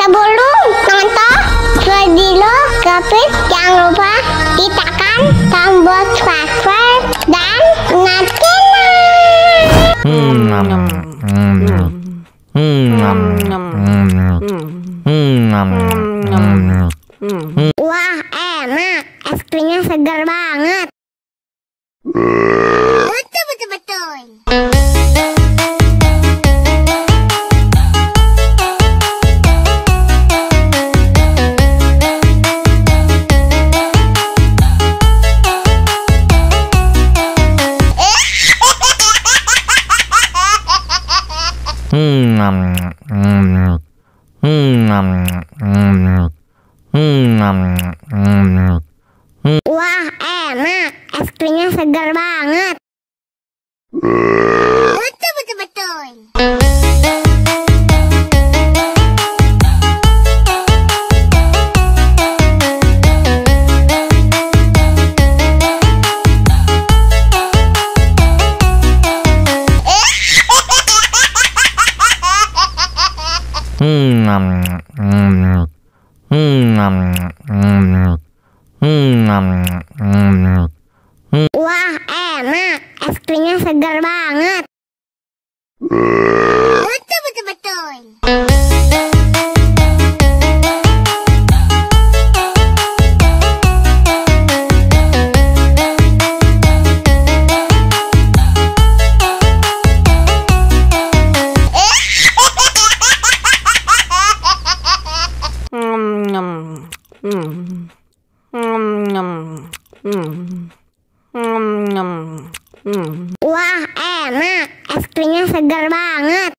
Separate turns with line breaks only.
Sebelum nonton video Gavin, jangan lupa tekan tombol subscribe dan wah, enak, es krimnya segar banget. Betul. Wah, enak, es krimnya segar banget. Betul. Wah, enak, es krimnya segar banget. Betul. Wah, enak, es krimnya segar banget.